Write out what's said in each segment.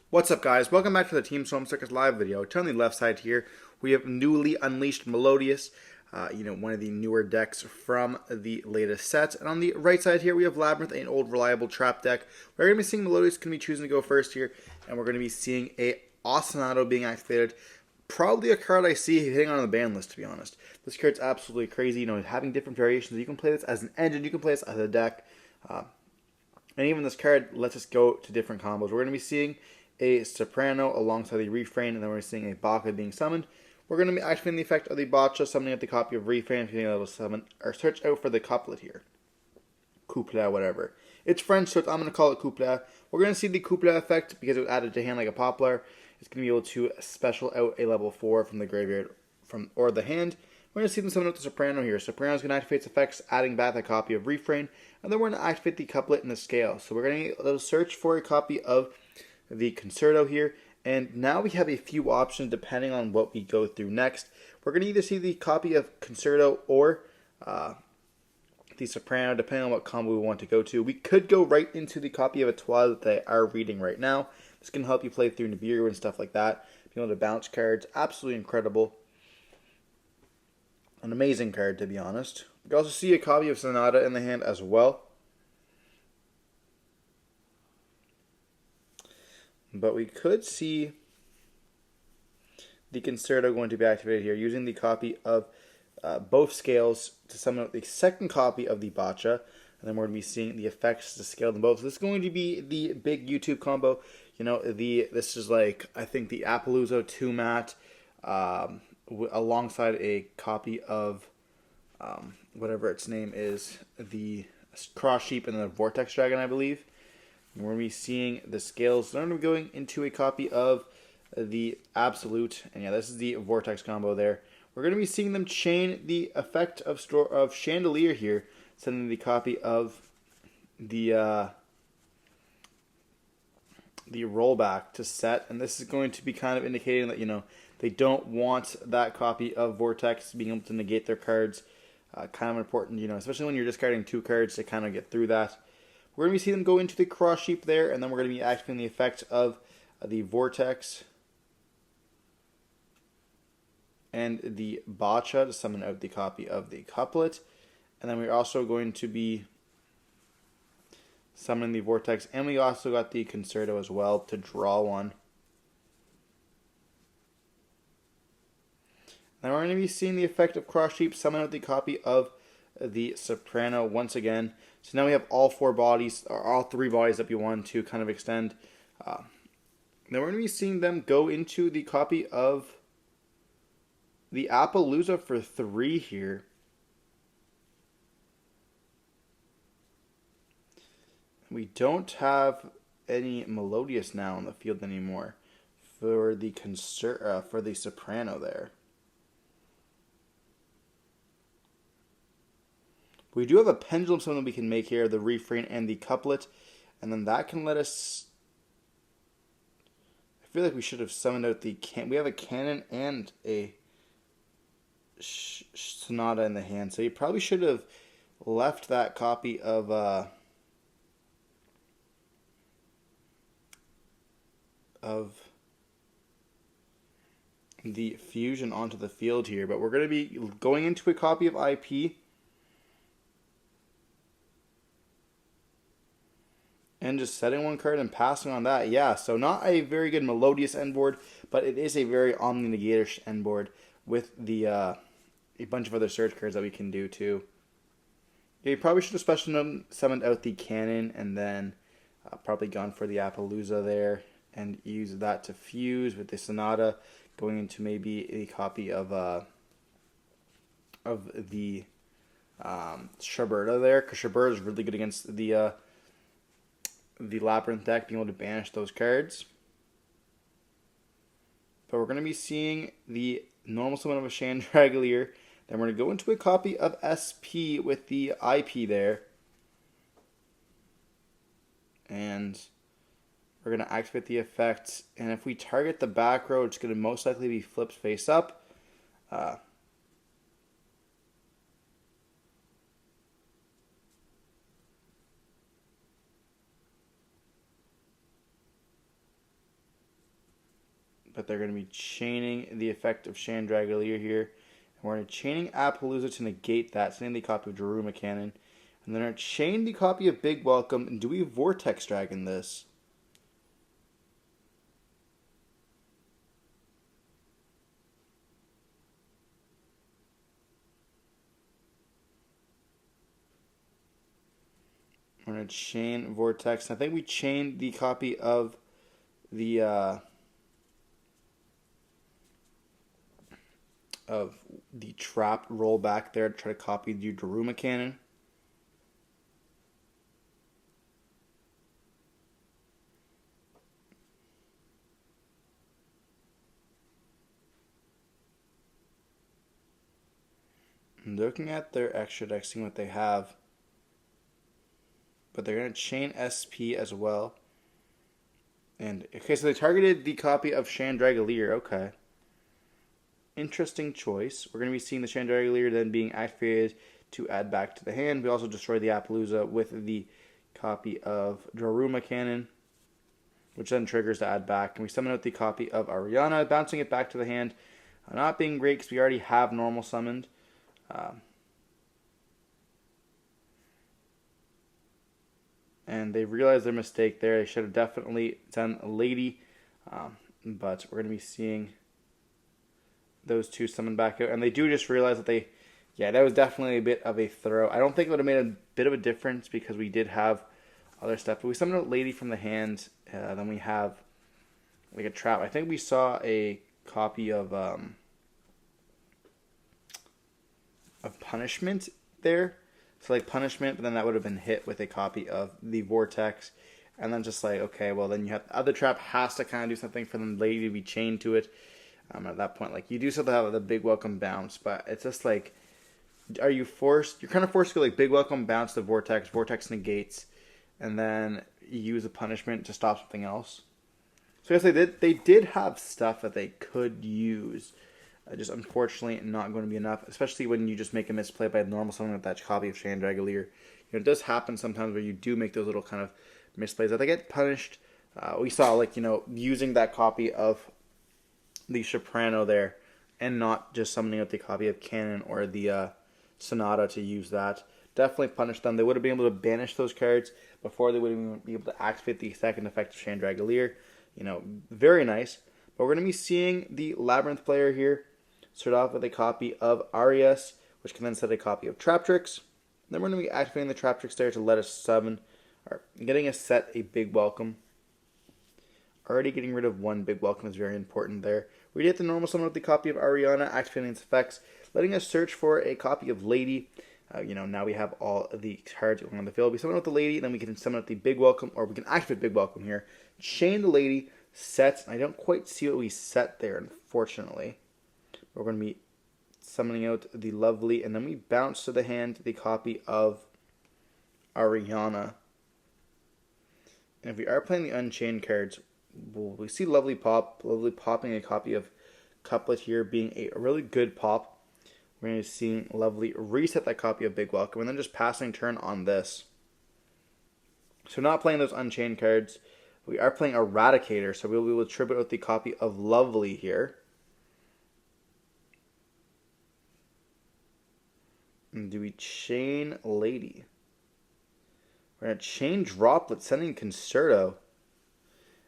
What's up, guys? Welcome back to the Team Solemn Circus live video. Turn on the left side here, we have newly unleashed Melodious, one of the newer decks from the latest sets. And on the right side here, we have Labyrinth, an old reliable trap deck. We're going to be seeing Melodious going to be choosing to go first here, and we're going to be seeing a Ostinato being activated. Probably a card I see hitting on the ban list, to be honest. This card's absolutely crazy. Having different variations. You can play this as an engine, you can play this as a deck. And even this card lets us go to different combos. We're going to be seeing a Soprano alongside the Refrain, and then we're seeing a Baka being summoned. We're going to be activating the effect of the Botcha, summoning up the copy of Refrain, if you think that will summon, or search out for the couplet here. Couplet, whatever. It's French, so I'm going to call it couplet. We're going to see the couplet effect because it was added to hand like a poplar. It's going to be able to special out a level 4 from the graveyard or the hand. We're going to see them summon out the Soprano here. Soprano's going to activate its effects, adding back a copy of Refrain, and then we're going to activate the couplet in the scale. So we're going to search for a copy of the Concerto here, and now we have a few options depending on what we go through next. We're going to either see the copy of Concerto or the Soprano, depending on what combo we want to go to. We could go right into the copy of Etoile that they are reading right now. This can help you play through Nibiru and stuff like that. Being able to bounce cards, absolutely incredible. An amazing card, to be honest. We can also see a copy of Sonata in the hand as well. But we could see the Concerto going to be activated here, using the copy of both scales to summon out the second copy of the Botcha. And then we're going to be seeing the effects to scale them both. So this is going to be the big YouTube combo. This is like, I think, the Appaloosa 2 mat alongside a copy of whatever its name is, the Cross Sheep and the Vortex Dragon, I believe. We're going to be seeing the scales. Then we're going to be going into a copy of the Absolute. And yeah, this is the Vortex combo there. We're going to be seeing them chain the effect of Chandelier here, sending the copy of the rollback to set. And this is going to be kind of indicating that, they don't want that copy of Vortex being able to negate their cards. Kind of important, especially when you're discarding 2 cards to kind of get through that. We're going to be seeing them go into the Cross Sheep there, and then we're going to be activating the effect of the Vortex and the Botcha to summon out the copy of the Couplet. And then we're also going to be summoning the Vortex, and we also got the Concerto as well to draw one. Now we're going to be seeing the effect of Cross Sheep summon out the copy of the Soprano once again. So now we have all 4 bodies, or all 3 bodies that we want to kind of extend. Then we're going to be seeing them go into the copy of the Appaloosa for 3 here. We don't have any Melodious now on the field anymore for the Soprano there. We do have a Pendulum summon that we can make here, the Refrain and the Couplet, and then that can let us. I feel like we should have summoned out the we have a Cannon and a Sonata in the hand, so you probably should have left that copy of the Fusion onto the field here. But we're going to be going into a copy of IP. And just setting 1 card and passing on that. Yeah, so not a very good Melodious end board, but it is a very Omni-Negator end board with the a bunch of other search cards that we can do too. Yeah, you probably should have special summoned out the Cannon and then probably gone for the Appaloosa there and use that to fuse with the Sonata, going into maybe a copy of the Sherberta there, because Sherberta is really good against the Labyrinth deck, being able to banish those cards. But we're going to be seeing the normal summon of a Chandelier. Then we're going to go into a copy of SP with the IP there. And we're going to activate the effect. And if we target the back row, it's going to most likely be flipped face up. but they're going to be chaining the effect of Chandragolier here. And we're going to chaining Appaloosa to negate that, sending the copy of Daruma Cannon. And then we're going to chain the copy of Big Welcome. And do we Vortex Dragon this? We're going to chain Vortex. I think we chained the copy of the trapped rollback there to try to copy the Daruma Cannon. And looking at their extra deck, seeing what they have. But they're going to chain SP as well. And, okay, so they targeted the copy of Chandragolier. Okay. Interesting choice. We're going to be seeing the Chandragolier then being activated to add back to the hand. We also destroy the Appaloosa with the copy of Daruma Cannon, which then triggers to add back. And we summon out the copy of Ariana, bouncing it back to the hand. Not being great because we already have normal summoned. And they realized their mistake there. They should have definitely done a lady. But we're going to be seeing those two summon back out. And they do just realize that that was definitely a bit of a throw. I don't think it would have made a bit of a difference because we did have other stuff. But we summoned out lady from the hand. Then we have like a trap. I think we saw a copy of punishment there. So like punishment, but then that would have been hit with a copy of the Vortex. And then just like, okay, well then you have the other trap has to kind of do something for the lady to be chained to it. At that point, like you do still have the Big Welcome bounce, but it's just like, are you forced? You're kind of forced to go like Big Welcome bounce the Vortex, Vortex negates, and then you use a punishment to stop something else. So I guess they did have stuff that they could use. Just unfortunately not going to be enough, especially when you just make a misplay by normal summon with that copy of Chandragolier. It does happen sometimes where you do make those little kind of misplays that they get punished. We saw using that copy of the Soprano there and not just summoning out the copy of Cannon or the Sonata to use that. Definitely punished them. They would have been able to banish those cards before they would even be able to activate the second effect of Chandragolier. Very nice. But we're going to be seeing the Labyrinth player here start off with a copy of Arias, which can then set a copy of Traptrix. Then we're going to be activating the Traptrix there to let us summon, or getting us set a Big Welcome. Already getting rid of one Big Welcome is very important there. We did the normal summon with the copy of Ariana, activating its effects, letting us search for a copy of Lady. Now we have all of the cards on the field. We summon with the Lady, then we can summon with the Big Welcome, or we can activate Big Welcome here. Chain the Lady, sets. I don't quite see what we set there, unfortunately. We're going to be summoning out the Lovely, and then we bounce to the hand the copy of Ariana. And if we are playing the Unchained cards, we see Lovely popping a copy of Couplet here, being a really good pop. We're going to see Lovely reset that copy of Big Welcome, and then just passing turn on this. So not playing those Unchained cards. We are playing Eradicator, so we'll be able to tribute out the copy of Lovely here. And do we chain Lady? We're going to chain Droplet, sending Concerto.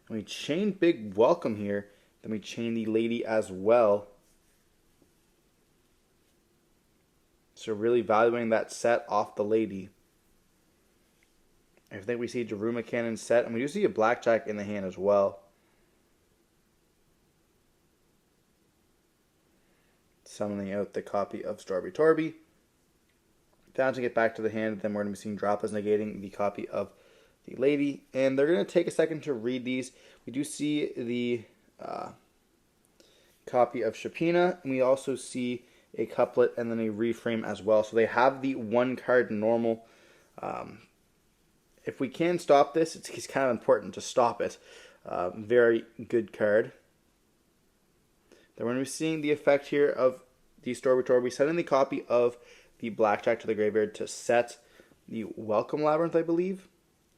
And we chain Big Welcome here. Then we chain the Lady as well. So really valuing that set off the Lady. I think we see Daruma Cannon set, and we do see a Blackjack in the hand as well. Summoning out the copy of Storby Torby. Bouncing it back to the hand, then we're going to be seeing Droppas negating the copy of the Lady. And they're going to take a second to read these. We do see the copy of Shapina, and we also see a Couplet and then a Reframe as well. So they have the one card normal. If we can stop this, it's kind of important to stop it. Very good card. Then we're going to be seeing the effect here of the Storby Torby, setting the copy of the Blackjack to the graveyard to set the Welcome Labyrinth, I believe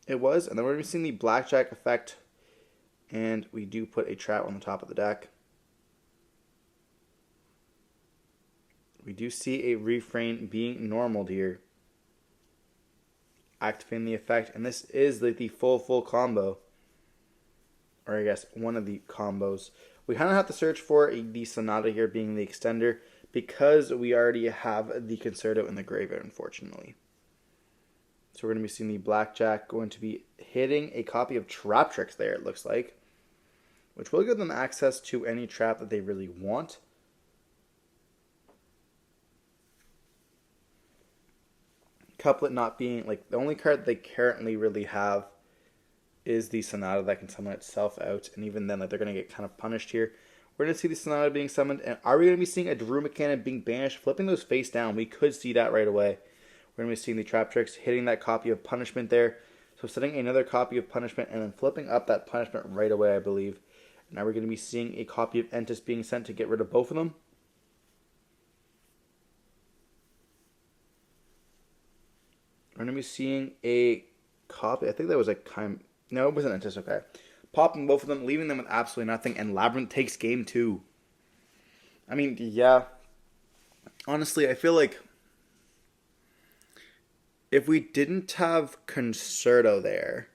it was. And then we're going to be seeing the Blackjack effect, and we do put a trap on the top of the deck. We do see a refrain being normaled here. Activating the effect, and this is like the full combo. Or I guess one of the combos. We kind of have to search for the Sonata here being the extender because we already have the Concerto in the graveyard, unfortunately. So we're going to be seeing the Blackjack going to be hitting a copy of Trap Tricks there, it looks like, which will give them access to any trap that they really want. Couplet not being, like, the only card they currently really have is the Sonata that can summon itself out, and even then, like, they're going to get kind of punished here. We're going to see the Sonata being summoned, and are we going to be seeing a Daruma Cannon being banished, flipping those face down? We could see that right away. We're going to be seeing the Trap Tricks hitting that copy of Punishment there, so setting another copy of Punishment, and then flipping up that Punishment right away, I believe. Now we're going to be seeing a copy of Entis being sent to get rid of both of them. We're going to be seeing a copy, I think that was a no, it wasn't Entis, okay. Popping both of them, leaving them with absolutely nothing, and Labrynth takes game 2. I mean, yeah. Honestly, I feel like if we didn't have Concerto there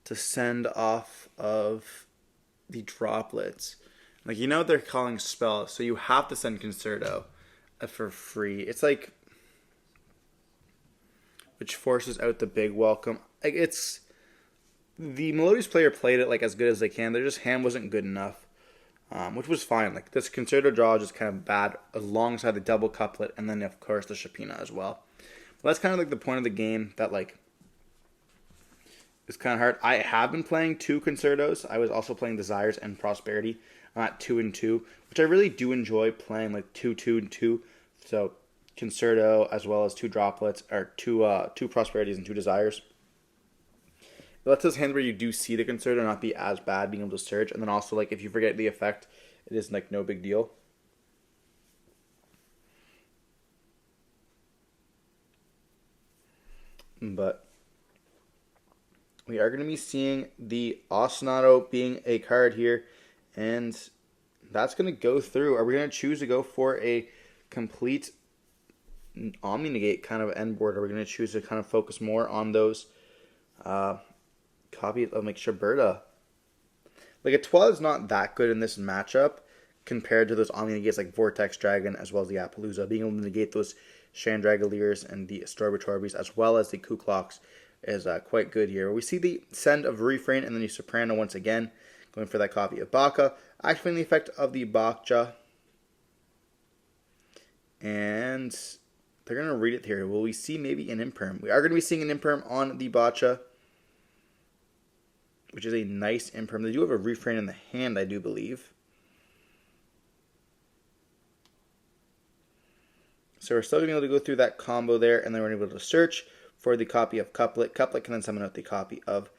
to send off of the droplets, like, you know they're calling spell, so you have to send Concerto for free. It's like, which forces out the big welcome. Like, it's, the Melodious player played it like as good as they can. Their just hand wasn't good enough, which was fine. Like, this Concerto draw is just kind of bad alongside the double couplet, and then of course the Shapina as well. But that's kind of like the point of the game that, like, it's kind of hard. I have been playing 2 Concertos. I was also playing Desires and Prosperity. I'm at 2 and 2, which I really do enjoy playing, like 2, 2, and 2. So Concerto as well as 2 droplets, or 2 Prosperities and 2 Desires. It lets those hands where you do see the Concerto not be as bad, being able to search, and then also, like, if you forget the effect, it is like no big deal. But we are going to be seeing the Ostinato being a card here, and that's going to go through. Are we going to choose to go for a complete Omni Negate kind of end board? Are we going to choose to kind of focus more on those copies of, like, Shiberta? Like, a 12 is not that good in this matchup compared to those Omni Negates like Vortex Dragon as well as the Appaloosa. Being able to negate those Chandragoliers and the Storbotorbis as well as the Kukloks is quite good here. We see the send of Refrain and then the Soprano once again, going for that copy of Baka, activating the effect of the Bakja. And they're going to read it here. Will we see maybe an Imperm? We are going to be seeing an Imperm on the Bacha, which is a nice Imperm. They do have a Refrain in the hand, I do believe. So we're still going to be able to go through that combo there, and then we're able to search for the copy of Couplet. Couplet can then summon out the copy of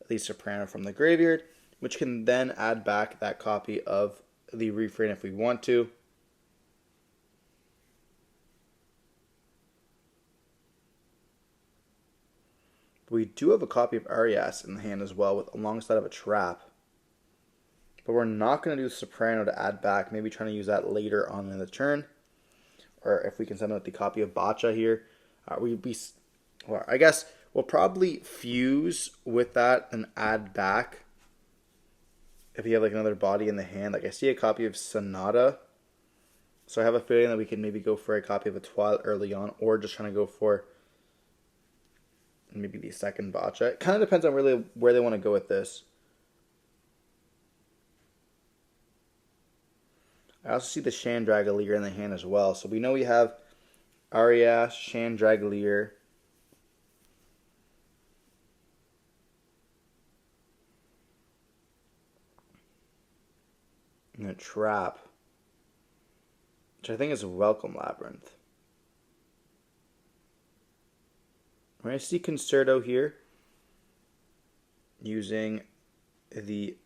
the Soprano from the graveyard, which can then add back that copy of the Refrain if we want to. We do have a copy of Arias in the hand as well, with alongside of a trap. But we're not going to do Soprano to add back, maybe trying to use that later on in the turn. Or if we can summon out the copy of Bacha here, well, I guess we'll probably fuse with that and add back if you have like another body in the hand. Like, I see a copy of Sonata, so I have a feeling that we can maybe go for a copy of a Twilight early on, or just trying to go for maybe the second Bacha. It kind of depends on really where they want to go with this. I also see the Chandragolier in the hand as well. So we know we have Arias, Chandragolier, and a trap, which I think is a welcome Labyrinth. We're going to see Concerto here using the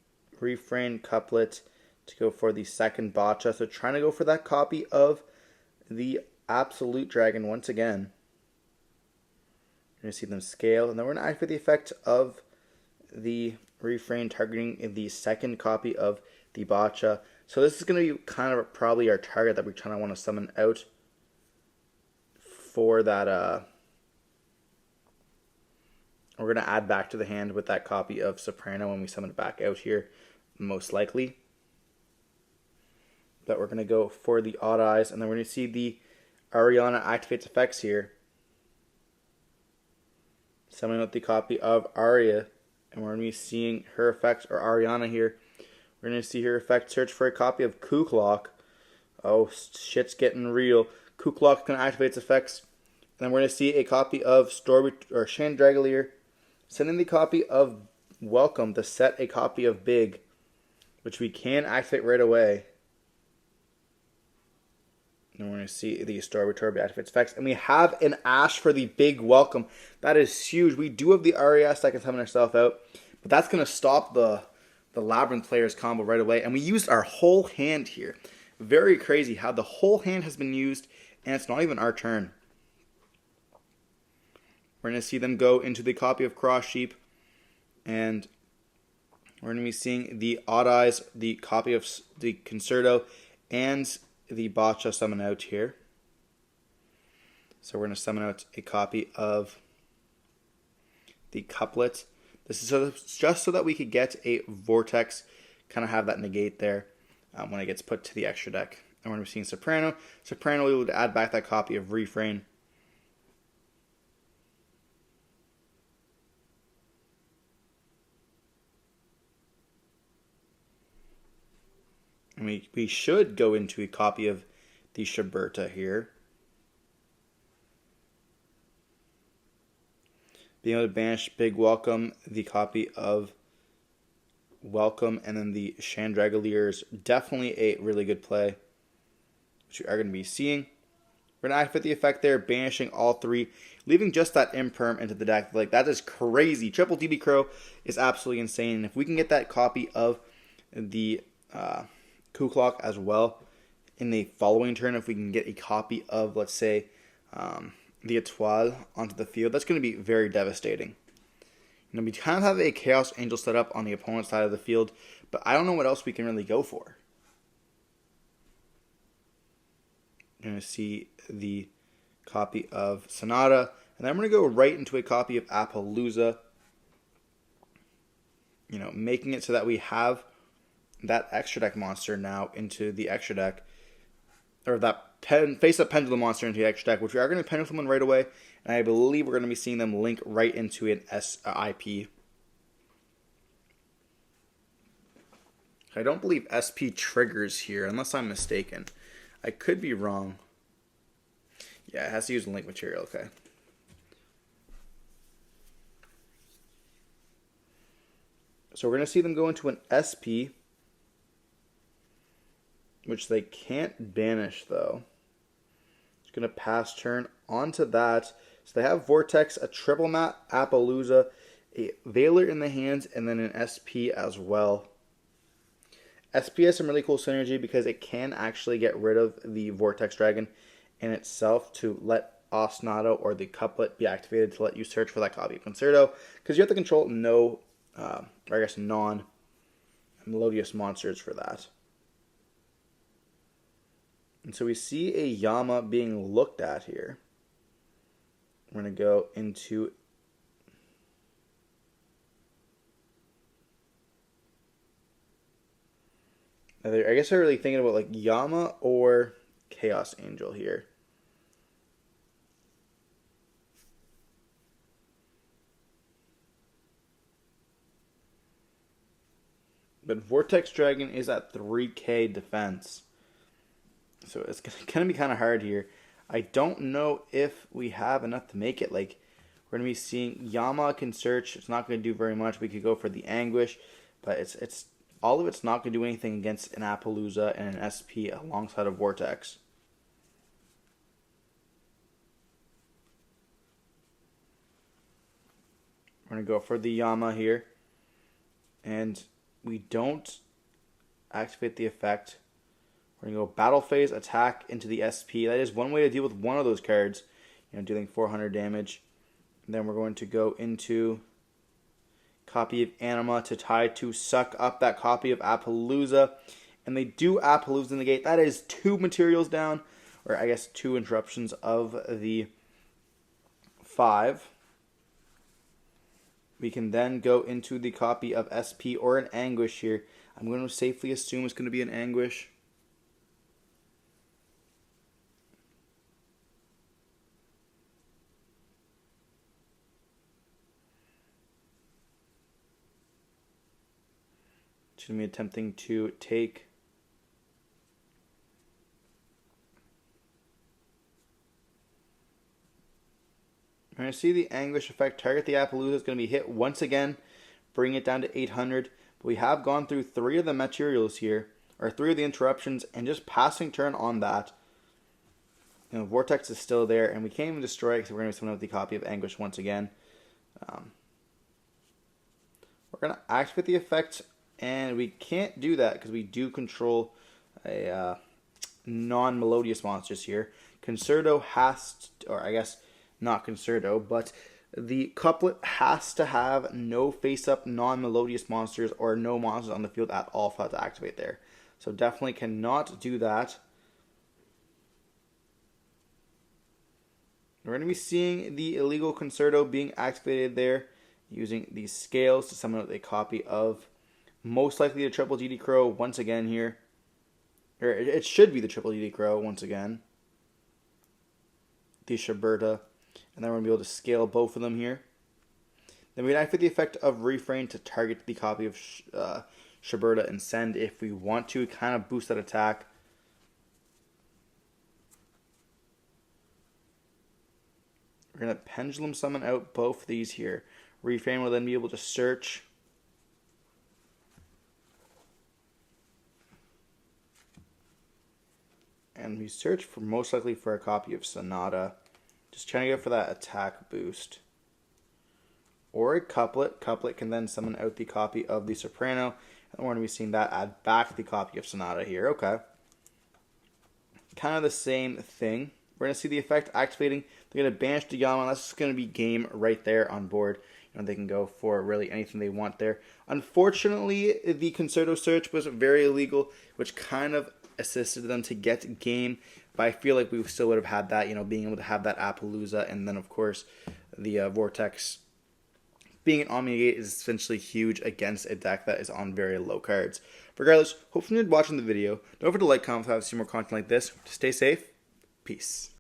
Refrain Couplet to go for the second Bacha. So trying to go for that copy of the Absolute Dragon once again. You're going to see them scale. And then we're going to activate the effect of the Refrain targeting the second copy of the Bacha. So this is going to be kind of probably our target that we're trying to want to summon out. for that, we're going to add back to the hand with that copy of Soprano when we summon it back out here, most likely. But we're going to go for the Odd Eyes, and then we're going to see the Ariana activates effects here. Summoning out the copy of Aria, and we're going to be seeing her effects, or Ariana here. We're going to see her effect, search for a copy of Kuklok. Oh, shit's getting real. Kuklok going to activate its effects. And then we're going to see a copy of Chandragolier. Sending the copy of Welcome to set a copy of Big, which we can activate right away. And we're going to see the Stormy activate its effects. And we have an Ash for the Big Welcome. That is huge. We do have the Arias that can summon herself out. But that's going to stop the Labyrinth player's combo right away. And we used our whole hand here. Very crazy how the whole hand has been used. And it's not even our turn. We're going to see them go into the copy of Cross Sheep. And we're going to be seeing the Odd Eyes, the copy of the Concerto, and the Botcha summon out here. So we're going to summon out a copy of the Couplet. This is just so that we could get a Vortex, kind of have that negate there when it gets put to the extra deck. And we're going to be seeing Soprano. Soprano, we would add back that copy of Refrain. And we should go into a copy of the Shaberta here. Being able to banish Big Welcome, the copy of Welcome, and then the Chandragolier is definitely a really good play, which we are going to be seeing. We're going to activate the effect there, banishing all three, leaving just that Imperm into the deck. Like, that is crazy. Triple DB Crow is absolutely insane. And if we can get that copy of the Kuklok as well in the following turn, if we can get a copy of, let's say, the Etoile onto the field, that's going to be very devastating. You know, we kind of have a Chaos Angel set up on the opponent's side of the field, but I don't know what else we can really go for. You're going to see the copy of Sonata, and then I'm going to go right into a copy of Appaloosa, you know, making it so that we have that extra deck monster now into the extra deck, or that face-up Pendulum monster into the extra deck, which we are going to Pendulum summon right away, and I believe we're going to be seeing them link right into an IP. I don't believe SP triggers here, unless I'm mistaken. I could be wrong. Yeah, it has to use link material, okay. So we're going to see them go into an SP, which they can't banish, though. It's going to pass turn onto that. So they have Vortex, a triple mat, Appaloosa, a Veiler in the hands, and then an SP as well. SP has some really cool synergy because it can actually get rid of the Vortex Dragon in itself to let Ostinato or the Couplet be activated to let you search for that copy of Concerto, because you have to control non-Melodious monsters for that. And so we see a Yama being looked at here. We're going to go into I guess I'm really thinking about like Yama or Chaos Angel here. But Vortex Dragon is at 3k defense. So it's going to be kind of hard here. I don't know if we have enough to make it. Like, we're going to be seeing Yama can search. It's not going to do very much. We could go for the Anguish. But it's all of it's not going to do anything against an Appaloosa and an SP alongside a Vortex. We're going to go for the Yama here. And we don't activate the effect. We're going to go Battle Phase, attack into the SP. That is one way to deal with one of those cards, you know, dealing 400 damage. And then we're going to go into copy of Anima to try to suck up that copy of Appaloosa. And they do Appaloosa negate. That is 2 materials down, or I guess 2 interruptions of the 5. We can then go into the copy of SP or an Anguish here. I'm going to safely assume it's going to be an Anguish. Should be attempting to take we're going to see the Anguish effect target the Appaloosa. Is going to be hit once again, bring it down to 800. But we have gone through 3 of the materials here, or 3 of the interruptions, and just passing turn on that. You know, Vortex is still there, and we can't even destroy it because we're going to be summoning with the copy of Anguish once again. We're going to activate the effect. And we can't do that because we do control a non-Melodious monsters here. Concerto has to, or I guess not Concerto, but the couplet has to have no face-up non-Melodious monsters or no monsters on the field at all for that to activate there. So definitely cannot do that. We're going to be seeing the illegal Concerto being activated there using these scales to summon out a copy of most likely the triple GD Crow once again here. Or it should be the triple GD Crow once again. The Shiberta. And then we're going to be able to scale both of them here. Then we can activate the effect of Refrain to target the copy of Shiberta and send if we want to. Kind of boost that attack. We're going to Pendulum Summon out both of these here. Refrain will then be able to search. And we search for most likely for a copy of Sonata. Just trying to go for that attack boost. Or a couplet. Couplet can then summon out the copy of the Soprano. And we're going to be seeing that add back the copy of Sonata here. Okay. Kind of the same thing. We're going to see the effect activating. They're going to banish the Yama. That's just going to be game right there on board. You know, they can go for really anything they want there. Unfortunately, the Concerto search was very illegal, which kind of assisted them to get game, but I feel like we still would have had that, you know, being able to have that Appaloosa, and then of course the Vortex being an Omni-Gate is essentially huge against a deck that is on very low cards. Regardless, hopefully you enjoyed watching the video. Don't forget to like, comment, if you have some more content like this. Stay safe. Peace.